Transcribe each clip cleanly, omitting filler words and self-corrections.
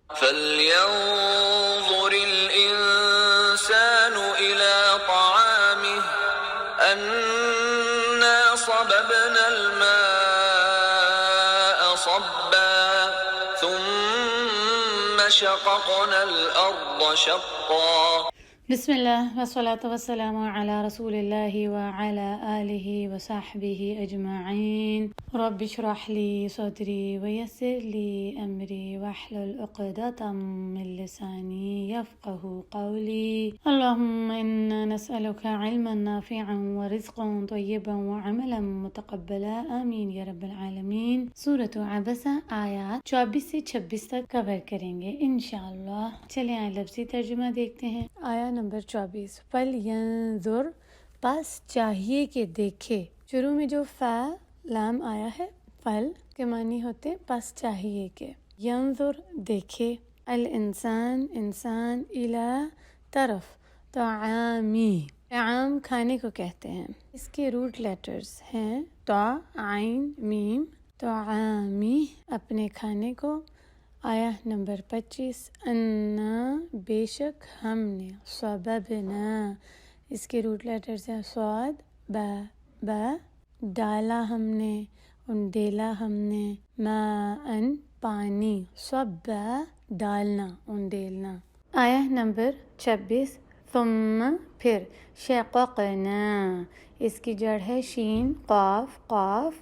فلينظر الإنسان إلى طعامه أنا صببنا الماء صبا ثم شققنا الأرض شقا. بسم اللہ والصلاة والسلام علی رسول اللہ وعلی آلہ وصحبہ اجمعین. رب اشرح لی صدری ویسر لی امری واحلل عقدۃ من لسانی یفقهوا قولی. اللہم انا نسألک علما نافعا ورزقا طیبا وعملا متقبلا آمین یا رب العالمین. سورۃ عبسہ آیات 24 سے 26 تک کور کریں گے انشاءاللہ. چلیں آئے لفظی ترجمہ دیکھتے ہیں. آیا نمبر 24. فَلْيَنظُرْ پس چاہیے کہ دیکھے. شروع میں جو فا لام آیا ہے فل کے معنی ہوتے پس چاہیے کہ. ینظر دیکھے. الانسان انسان. الی طرف. طعامی طعام کھانے کو کہتے ہیں. اس کے روٹ لیٹرز ہیں تا عین میم. طعامی اپنے کھانے کو. آیا نمبر 25. انا بے شک ہم نے. صببنا اس کے روٹ لیٹرز ہیں صاد با ڈالا ہم نے. ڈیلا ہم نے. ما ان پانی. صبا ڈالنا ڈیلنا. آیا نمبر 26. ثم پھر. شققنا اس کی جڑ ہے شین قاف قاف.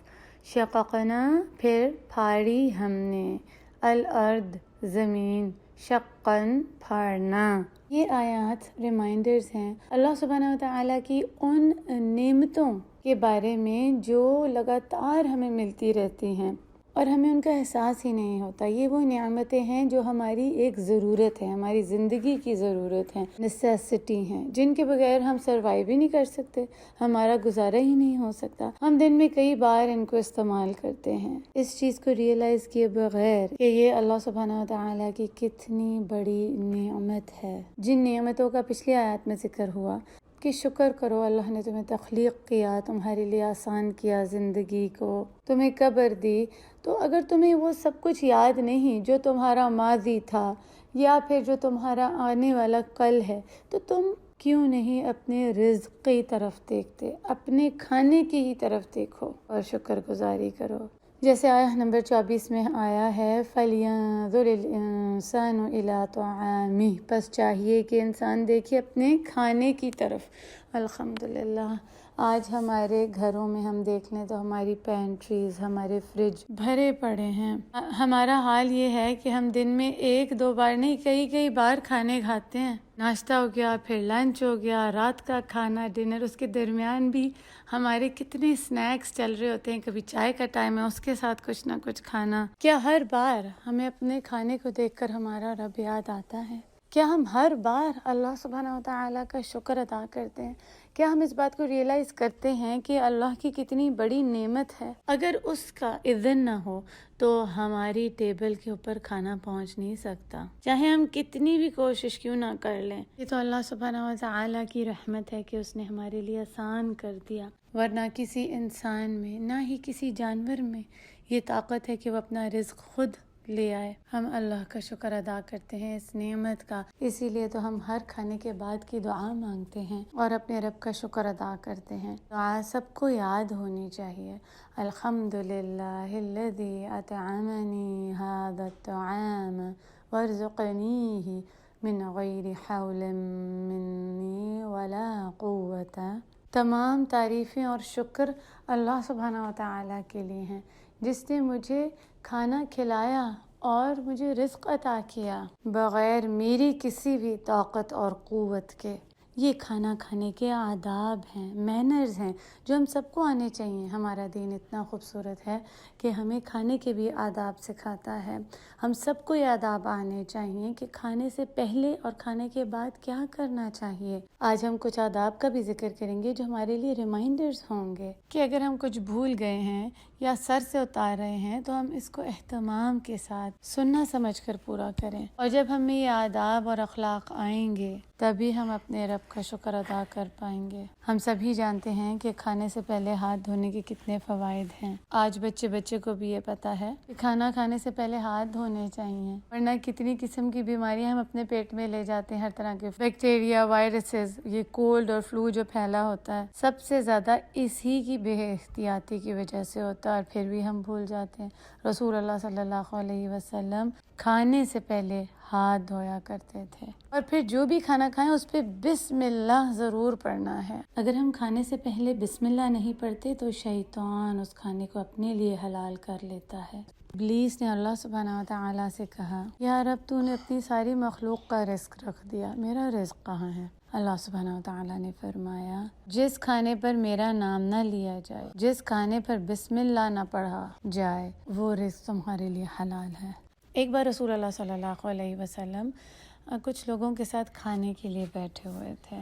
شققنا پھر پھاڑی ہم نے. الارض زمین. شقن پھاڑنا. یہ آیات ریمائنڈرز ہیں اللہ سبحانہ وتعالیٰ کی ان نعمتوں کے بارے میں جو لگاتار ہمیں ملتی رہتی ہیں اور ہمیں ان کا احساس ہی نہیں ہوتا. یہ وہ نعمتیں ہیں جو ہماری ایک ضرورت ہے, ہماری زندگی کی ضرورت ہیں, نیسیسٹی ہیں, جن کے بغیر ہم سروائیو ہی نہیں کر سکتے, ہمارا گزارا ہی نہیں ہو سکتا. ہم دن میں کئی بار ان کو استعمال کرتے ہیں اس چیز کو ریئلائز کیے بغیر کہ یہ اللہ سبحانہ وتعالیٰ کی کتنی بڑی نعمت ہے. جن نعمتوں کا پچھلی آیات میں ذکر ہوا کہ شکر کرو, اللہ نے تمہیں تخلیق کیا, تمہارے لیے آسان کیا زندگی کو, تمہیں قبر دی. تو اگر تمہیں وہ سب کچھ یاد نہیں جو تمہارا ماضی تھا یا پھر جو تمہارا آنے والا کل ہے, تو تم کیوں نہیں اپنے رزق کی طرف دیکھتے, اپنے کھانے کی ہی طرف دیکھو اور شکر گزاری کرو. جیسے آیا نمبر 24 میں آیا ہے فَلْيَنظُرِ الْإِنسَانُ إِلَىٰ طَعَامِهِ پس چاہیے کہ انسان دیکھے اپنے کھانے کی طرف. الحمدللہ آج ہمارے گھروں میں ہم دیکھ لیں تو ہماری پینٹریز, ہمارے فریج بھرے پڑے ہیں. ہمارا حال یہ ہے کہ ہم دن میں ایک دو بار نہیں کئی بار کھانے کھاتے ہیں. ناشتہ ہو گیا, پھر لنچ ہو گیا, رات کا کھانا, ڈنر, اس کے درمیان بھی ہمارے کتنے سنیکس چل رہے ہوتے ہیں. کبھی چائے کا ٹائم ہے اس کے ساتھ کچھ نہ کچھ کھانا. کیا ہر بار ہمیں اپنے کھانے کو دیکھ کر ہمارا رب یاد آتا ہے؟ کیا ہم ہر بار اللہ سبحانہ وتعالیٰ کا شکر ادا کرتے ہیں؟ کیا ہم اس بات کو ریئلائز کرتے ہیں کہ اللہ کی کتنی بڑی نعمت ہے؟ اگر اس کا اذن نہ ہو تو ہماری ٹیبل کے اوپر کھانا پہنچ نہیں سکتا, چاہے ہم کتنی بھی کوشش کیوں نہ کر لیں. یہ تو اللہ سبحانہ وتعالیٰ کی رحمت ہے کہ اس نے ہمارے لیے آسان کر دیا, ورنہ کسی انسان میں نہ ہی کسی جانور میں یہ طاقت ہے کہ وہ اپنا رزق خود لے آئے. ہم اللہ کا شکر ادا کرتے ہیں اس نعمت کا, اسی لیے تو ہم ہر کھانے کے بعد کی دعا مانگتے ہیں اور اپنے رب کا شکر ادا کرتے ہیں. دعا سب کو یاد ہونی چاہیے. الحمدللہ الذی اطعمنی ھذا الطعام وارزقنیہ من غیر حول منی ولا قوت. تمام تعریفیں اور شکر اللہ سبحانہ وتعالیٰ کے لیے ہیں جس نے مجھے کھانا کھلایا اور مجھے رزق عطا کیا بغیر میری کسی بھی طاقت اور قوت کے. یہ کھانا کھانے کے آداب ہیں, مینرز ہیں جو ہم سب کو آنے چاہیے. ہمارا دین اتنا خوبصورت ہے کہ ہمیں کھانے کے بھی آداب سکھاتا ہے. ہم سب کو یہ آداب آنے چاہیے کہ کھانے سے پہلے اور کھانے کے بعد کیا کرنا چاہیے. آج ہم کچھ آداب کا بھی ذکر کریں گے جو ہمارے لیے ریمائنڈرز ہوں گے کہ اگر ہم کچھ بھول گئے ہیں یا سر سے اتار رہے ہیں تو ہم اس کو اہتمام کے ساتھ سننا سمجھ کر پورا کریں. اور جب ہمیں یہ آداب اور اخلاق آئیں گے تبھی ہم اپنے رب رب کا شکر ادا کر پائیں گے۔ ہم سبھی جانتے ہیں کہ کھانے سے پہلے ہاتھ دھونے کے کتنے فوائد ہیں۔ آج بچے کو بھی یہ پتہ ہے کہ کھانا کھانے سے پہلے ہاتھ دھونے چاہیے، ورنہ کتنی قسم کی بیماریاں ہم اپنے پیٹ میں لے جاتے ہیں، ہر طرح کے بیکٹیریا، وائرسز، یہ کولڈ اور فلو جو پھیلا ہوتا ہے سب سے زیادہ اسی کی بے احتیاطی کی وجہ سے ہوتا ہے، اور پھر بھی ہم بھول جاتے ہیں۔ رسول اللہ صلی اللہ علیہ وسلم کھانے سے پہلے ہاتھ دھویا کرتے تھے، اور پھر جو بھی کھانا کھائیں اس پہ بسم اللہ ضرور پڑھنا ہے۔ اگر ہم کھانے سے پہلے بسم اللہ نہیں پڑھتے تو شیطان اس کھانے کو اپنے لیے حلال کر لیتا ہے۔ ابلیس نے اللہ سبحانہ وتعالی سے کہا، یا رب تو نے اپنی ساری مخلوق کا رزق رکھ دیا، میرا رزق کہاں ہے؟ اللہ سبحانہ وتعالی نے فرمایا، جس کھانے پر میرا نام نہ لیا جائے، جس کھانے پر بسم اللہ نہ پڑھا جائے، وہ رزق تمہارے لیے حلال ہے۔ ایک بار رسول اللہ صلی اللہ علیہ وسلم کچھ لوگوں کے ساتھ کھانے کے لیے بیٹھے ہوئے تھے،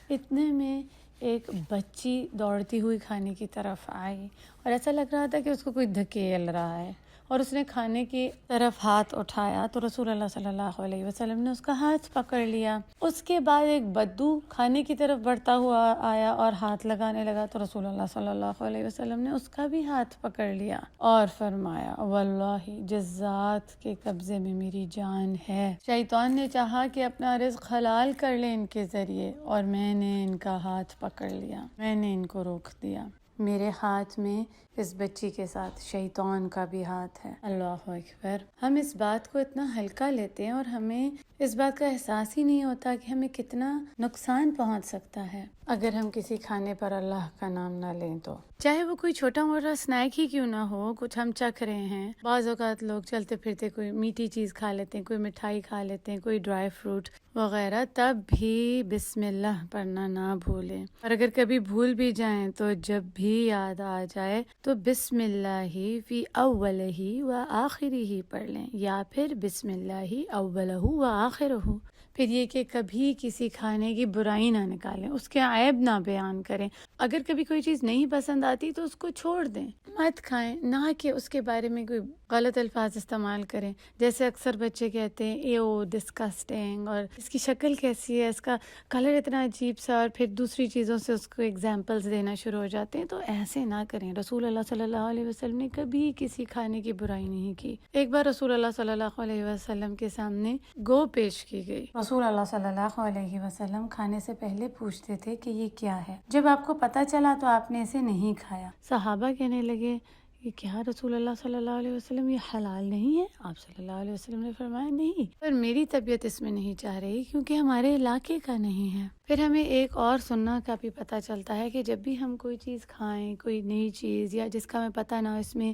اتنے میں ایک بچی دوڑتی ہوئی کھانے کی طرف آئی، اور ایسا لگ رہا تھا کہ اس کو کوئی دھکیل رہا ہے، اور اس نے کھانے کی طرف ہاتھ اٹھایا تو رسول اللہ صلی اللہ علیہ وسلم نے اس کا ہاتھ پکڑ لیا۔ اس کے بعد ایک بدو کھانے کی طرف بڑھتا ہوا آیا اور ہاتھ لگانے لگا تو رسول اللہ صلی اللہ علیہ وسلم نے اس کا بھی ہاتھ پکڑ لیا اور فرمایا، واللہ جس ذات کے قبضے میں میری جان ہے، شیطان نے چاہا کہ اپنا رزق حلال کر لے ان کے ذریعے، اور میں نے ان کا ہاتھ پکڑ لیا، میں نے ان کو روک دیا۔ میرے ہاتھ میں اس بچی کے ساتھ شیطان کا بھی ہاتھ ہے۔ اللہ اکبر۔ ہم اس بات کو اتنا ہلکا لیتے ہیں اور ہمیں اس بات کا احساس ہی نہیں ہوتا کہ ہمیں کتنا نقصان پہنچ سکتا ہے اگر ہم کسی کھانے پر اللہ کا نام نہ لیں تو، چاہے وہ کوئی چھوٹا موٹا اسنیک ہی کیوں نہ ہو، کچھ ہم چکھ رہے ہیں۔ بعض اوقات لوگ چلتے پھرتے کوئی میٹھی چیز کھا لیتے ہیں، کوئی مٹھائی کھا لیتے ہیں، کوئی ڈرائی فروٹ وغیرہ، تب بھی بسم اللہ پڑھنا نہ بھولیں، اور اگر کبھی بھول بھی جائیں تو جب بھی یاد آ جائے تو بسم اللہ فی اولہ و آخرہ ہی پڑھ لیں، یا پھر بسم اللہ اولہ و آخرہ۔ پھر یہ کہ کبھی کسی کھانے کی برائی نہ نکالیں، اس کے عیب نہ بیان کریں۔ اگر کبھی کوئی چیز نہیں پسند آتی تو اس کو چھوڑ دیں، مت کھائیں، نہ کہ اس کے بارے میں کوئی غلط الفاظ استعمال کریں۔ جیسے اکثر بچے کہتے ہیں ایو ڈسکسٹنگ، اور اس کی شکل کیسی ہے، اس کا کلر اتنا عجیب سا، اور پھر دوسری چیزوں سے اس کو ایگزامپلز دینا شروع ہو جاتے ہیں، تو ایسے نہ کریں۔ رسول اللہ صلی اللہ علیہ وسلم نے کبھی کسی کھانے کی برائی نہیں کی۔ ایک بار رسول اللہ صلی اللہ علیہ وسلم کے سامنے گو پیش کی گئی۔ رسول اللہ صلی اللہ علیہ وسلم کھانے سے پہلے پوچھتے تھے کہ یہ کیا ہے، جب آپ کو پتہ چلا تو آپ نے اسے نہیں کھایا۔ صحابہ کہنے لگے، یہ کیا رسول اللہ صلی اللہ علیہ وسلم، یہ حلال نہیں ہے؟ آپ صلی اللہ علیہ وسلم نے فرمایا، نہیں، پر میری طبیعت اس میں نہیں چاہ رہی کیونکہ ہمارے علاقے کا نہیں ہے۔ پھر ہمیں ایک اور سننا کا بھی پتہ چلتا ہے کہ جب بھی ہم کوئی چیز کھائیں، کوئی نئی چیز یا جس کا ہمیں پتہ نہ ہو اس میں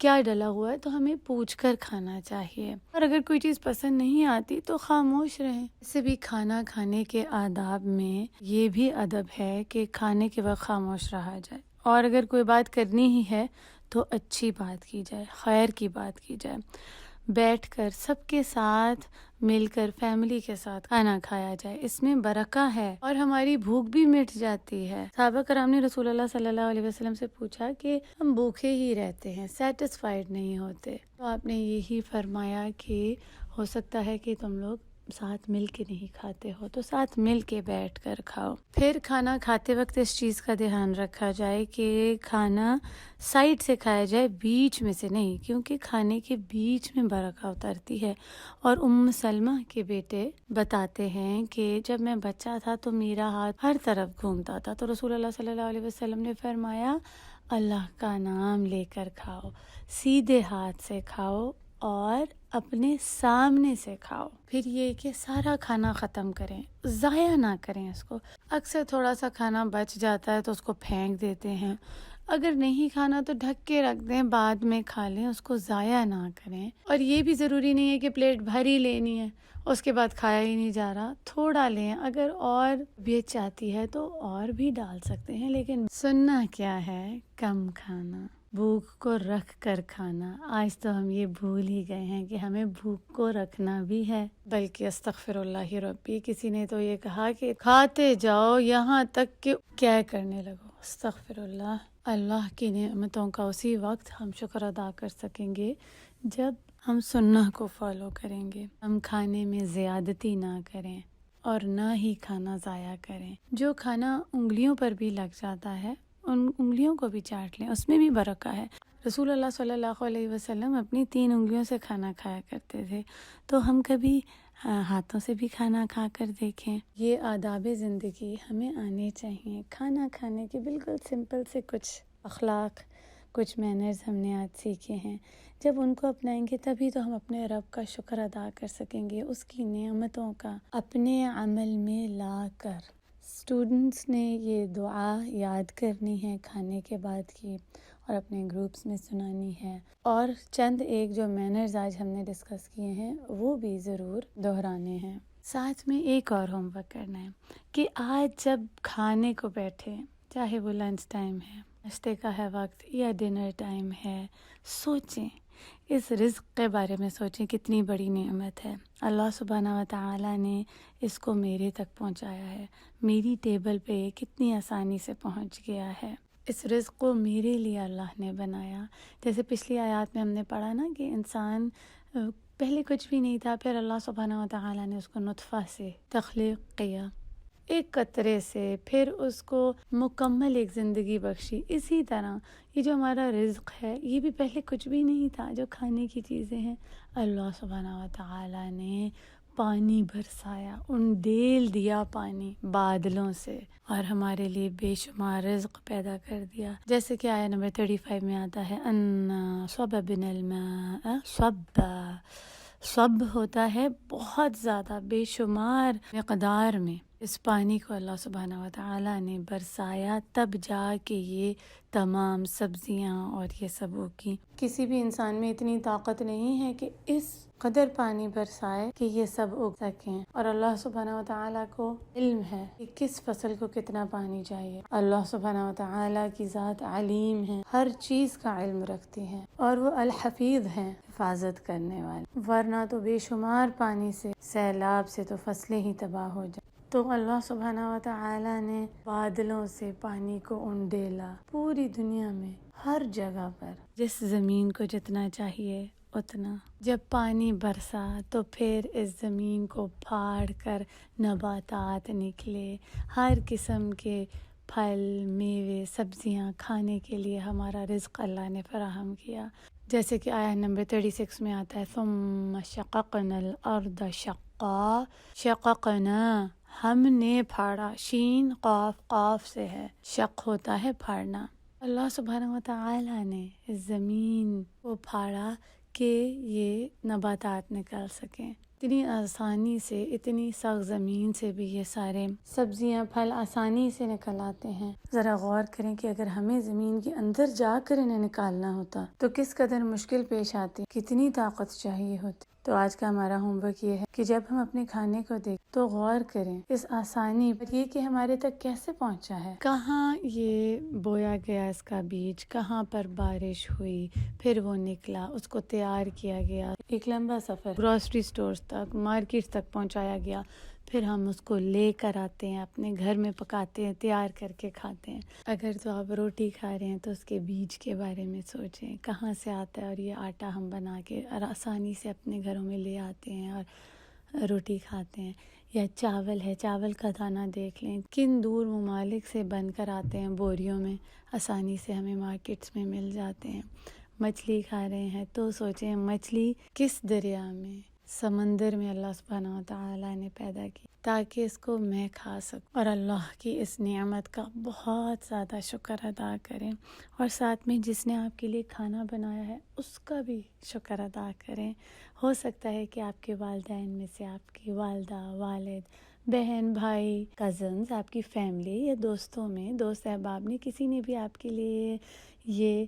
کیا ڈلا ہوا ہے، تو ہمیں پوچھ کر کھانا چاہیے، اور اگر کوئی چیز پسند نہیں آتی تو خاموش رہیں۔ اس سے بھی کھانا کھانے کے آداب میں یہ بھی ادب ہے کہ کھانے کے وقت خاموش رہا جائے، اور اگر کوئی بات کرنی ہی ہے تو اچھی بات کی جائے، خیر کی بات کی جائے، بیٹھ کر سب کے ساتھ مل کر فیملی کے ساتھ کھانا کھایا جائے، اس میں برکہ ہے اور ہماری بھوک بھی مٹ جاتی ہے۔ صحابہ کرام نے رسول اللہ صلی اللہ علیہ وسلم سے پوچھا کہ ہم بھوکے ہی رہتے ہیں، سیٹسفائیڈ نہیں ہوتے، تو آپ نے یہی فرمایا کہ ہو سکتا ہے کہ تم لوگ ساتھ مل کے نہیں کھاتے ہو، تو ساتھ مل کے بیٹھ کر کھاؤ۔ پھر کھانا کھاتے وقت اس چیز کا دھیان رکھا جائے کہ کھانا سائڈ سے کھایا جائے، بیچ میں سے نہیں، کیونکہ کھانے کے بیچ میں برکہ اترتی ہے۔ اور ام سلمہ کے بیٹے بتاتے ہیں کہ جب میں بچہ تھا تو میرا ہاتھ ہر طرف گھومتا تھا، تو رسول اللہ صلی اللہ علیہ وسلم نے فرمایا، اللہ کا نام لے کر کھاؤ، سیدھے ہاتھ سے کھاؤ اور اپنے سامنے سے کھاؤ۔ پھر یہ کہ سارا کھانا ختم کریں، ضائع نہ کریں اس کو۔ اکثر تھوڑا سا کھانا بچ جاتا ہے تو اس کو پھینک دیتے ہیں، اگر نہیں کھانا تو ڈھک کے رکھ دیں، بعد میں کھا لیں، اس کو ضائع نہ کریں۔ اور یہ بھی ضروری نہیں ہے کہ پلیٹ بھری لینی ہے، اس کے بعد کھایا ہی نہیں جا رہا، تھوڑا لیں، اگر اور بھی چاہتی ہے تو اور بھی ڈال سکتے ہیں، لیکن سننا کیا ہے، کم کھانا، بھوک کو رکھ کر کھانا۔ آج تو ہم یہ بھول ہی گئے ہیں کہ ہمیں بھوک کو رکھنا بھی ہے، بلکہ استغفر اللہ ربی، کسی نے تو یہ کہا کہ کھاتے جاؤ یہاں تک کہ کیا کرنے لگو۔ استغفر اللہ۔ اللہ کی نعمتوں کا اسی وقت ہم شکر ادا کر سکیں گے جب ہم سنہ کو فالو کریں گے، ہم کھانے میں زیادتی نہ کریں، اور نہ ہی کھانا ضائع کریں۔ جو کھانا انگلیوں پر بھی لگ جاتا ہے ان انگلیوں کو بھی چاٹ لیں، اس میں بھی برکہ ہے۔ رسول اللہ صلی اللہ علیہ وسلم اپنی 3 انگلیوں سے کھانا کھایا کرتے تھے، تو ہم کبھی ہاتھوں سے بھی کھانا کھا کر دیکھیں۔ یہ آداب زندگی ہمیں آنے چاہیے۔ کھانا کھانے کے بالکل سمپل سے کچھ اخلاق، کچھ مینرز ہم نے آج سیکھے ہیں۔ جب ان کو اپنائیں گے تبھی تو ہم اپنے رب کا شکر ادا کر سکیں گے، اس کی نعمتوں کا اپنے عمل میں لا کر۔ اسٹوڈنٹس نے یہ دعا یاد کرنی ہے کھانے کے بعد کی، اور اپنے گروپس میں سنانی ہے، اور چند ایک جو مینرز آج ہم نے ڈسکس کیے ہیں وہ بھی ضرور دہرانے ہیں۔ ساتھ میں ایک اور ہوم ورک کرنا ہے کہ آج جب کھانے کو بیٹھے، چاہے وہ لنچ ٹائم ہے، ناشتے کا ہے وقت یا ڈنر ٹائم ہے، سوچیں اس رزق کے بارے میں، سوچیں کتنی بڑی نعمت ہے۔ اللہ سبحانہ و تعالیٰ نے اس کو میرے تک پہنچایا ہے، میری ٹیبل پہ کتنی آسانی سے پہنچ گیا ہے۔ اس رزق کو میرے لیے اللہ نے بنایا۔ جیسے پچھلی آیات میں ہم نے پڑھا نا کہ انسان پہلے کچھ بھی نہیں تھا، پھر اللہ سبحانہ و تعالیٰ نے اس کو نطفہ سے تخلیق کیا، ایک قطرے سے، پھر اس کو مکمل ایک زندگی بخشی۔ اسی طرح یہ جو ہمارا رزق ہے یہ بھی پہلے کچھ بھی نہیں تھا، جو کھانے کی چیزیں ہیں اللہ سبحانہ و تعالیٰ نے پانی برسایا، انڈیل دیا پانی بادلوں سے، اور ہمارے لیے بے شمار رزق پیدا کر دیا۔ جیسے کہ آیت نمبر 35 میں آتا ہے اَنَّا صَبَبْنَا الْمَاءَ صَبًّا، صب ہوتا ہے بہت زیادہ، بے شمار مقدار میں۔ اس پانی کو اللہ سبحانہ و تعالیٰ نے برسایا، تب جا کے یہ تمام سبزیاں اور یہ سب اگی۔ کسی بھی انسان میں اتنی طاقت نہیں ہے کہ اس قدر پانی برسائے کہ یہ سب اگ سکیں، اور اللہ سبحانہ و تعالیٰ کو علم ہے کہ کس فصل کو کتنا پانی چاہیے۔ اللہ سبحانہ و تعالیٰ کی ذات علیم ہے، ہر چیز کا علم رکھتی ہے، اور وہ الحفیظ ہیں، حفاظت کرنے والے، ورنہ تو بے شمار پانی سے، سیلاب سے تو فصلیں ہی تباہ ہو جائیں۔ تو اللہ سبحانہ و تعالیٰ نے بادلوں سے پانی کو انڈیلا، پوری دنیا میں ہر جگہ پر جس زمین کو جتنا چاہیے اتنا۔ جب پانی برسا تو پھر اس زمین کو پھاڑ کر نباتات نکلے، ہر قسم کے پھل، میوے، سبزیاں کھانے کے لیے ہمارا رزق اللہ نے فراہم کیا۔ جیسے کہ آیت نمبر 36 میں آتا ہے ثم شققنا الارض شقا، شققنا ہم نے پھاڑا، شین قاف، قاف سے ہے، شق ہوتا ہے پھاڑنا۔ اللہ سبحانہ و تعالیٰ نے اس زمین کو پھاڑا کہ یہ نباتات نکل سکیں۔ اتنی آسانی سے، اتنی سخت زمین سے بھی یہ سارے سبزیاں، پھل آسانی سے نکل آتے ہیں۔ ذرا غور کریں کہ اگر ہمیں زمین کے اندر جا کر انہیں نکالنا ہوتا تو کس قدر مشکل پیش آتی، کتنی طاقت چاہیے ہوتی۔ تو آج کا ہمارا ہوم ورک یہ ہے کہ جب ہم اپنے کھانے کو دیکھیں تو غور کریں اس آسانی پر، یہ کہ ہمارے تک کیسے پہنچا ہے، کہاں یہ بویا گیا اس کا بیج، کہاں پر بارش ہوئی، پھر وہ نکلا، اس کو تیار کیا گیا، ایک لمبا سفر، گروسری سٹورز تک، مارکیٹ تک پہنچایا گیا، پھر ہم اس کو لے کر آتے ہیں، اپنے گھر میں پکاتے ہیں، تیار کر کے کھاتے ہیں۔ اگر تو آپ روٹی کھا رہے ہیں تو اس کے بیج کے بارے میں سوچیں، کہاں سے آتا ہے، اور یہ آٹا ہم بنا کے آسانی سے اپنے گھروں میں لے آتے ہیں اور روٹی کھاتے ہیں۔ یا چاول ہے، چاول کا دانہ دیکھ لیں، کن دور ممالک سے بن کر آتے ہیں بوریوں میں، آسانی سے ہمیں مارکیٹس میں مل جاتے ہیں۔ مچھلی کھا رہے ہیں تو سوچیں مچھلی کس دریا میں، سمندر میں اللہ سبحانہ و تعالیٰ نے پیدا کی تاکہ اس کو میں کھا سکوں، اور اللہ کی اس نعمت کا بہت زیادہ شکر ادا کریں، اور ساتھ میں جس نے آپ کے لیے کھانا بنایا ہے اس کا بھی شکر ادا کریں۔ ہو سکتا ہے کہ آپ کے والدین میں سے آپ کی والدہ، والد، بہن، بھائی، کزنز، آپ کی فیملی یا دوستوں میں، دوست احباب نے، کسی نے بھی آپ کے لیے یہ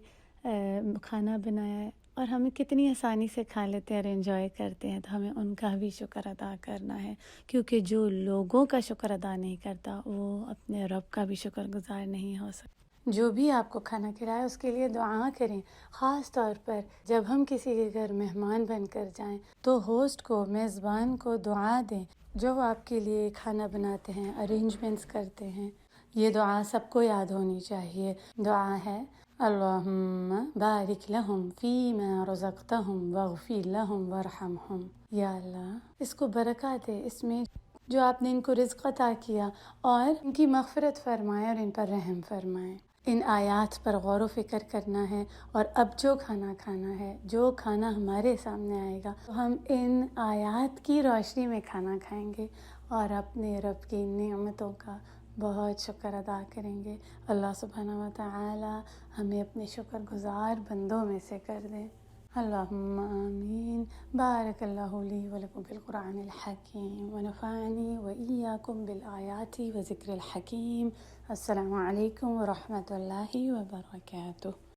کھانا بنایا ہے، اور ہمیں کتنی آسانی سے کھا لیتے ہیں اور انجوائے کرتے ہیں، تو ہمیں ان کا بھی شکر ادا کرنا ہے، کیونکہ جو لوگوں کا شکر ادا نہیں کرتا وہ اپنے رب کا بھی شکر گزار نہیں ہو سکتا۔ جو بھی آپ کو کھانا کھلائے اس کے لیے دعا کریں، خاص طور پر جب ہم کسی کے گھر مہمان بن کر جائیں تو ہوسٹ کو، میزبان کو دعا دیں، جو آپ کے لیے کھانا بناتے ہیں، ارینجمنٹس کرتے ہیں۔ یہ دعا سب کو یاد ہونی چاہیے۔ دعا ہے اللہم بارک لہم فیما رزقتہم واغفر لہم وارحمہم۔ یا اللہ اس کو برکات دے، اس میں جو آپ نے ان کو رزق عطا کیا، اور ان کی مغفرت فرمائے اور ان پر رحم فرمائے۔ ان آیات پر غور و فکر کرنا ہے، اور اب جو کھانا کھانا ہے، جو کھانا ہمارے سامنے آئے گا، تو ہم ان آیات کی روشنی میں کھانا کھائیں گے اور اپنے رب کی نعمتوں کا بہت شکر ادا کریں گے۔ اللہ سبحانہ و تعالی ہمیں اپنے شکر گزار بندوں میں سے کر دیں۔ اللہم آمین۔ بارک اللہ لی ولکم فی القرآن الحکیم ونفعنی وإیاکم بالآیات وذکر الحکیم۔ السلام علیکم ورحمۃ اللہ وبرکاتہ۔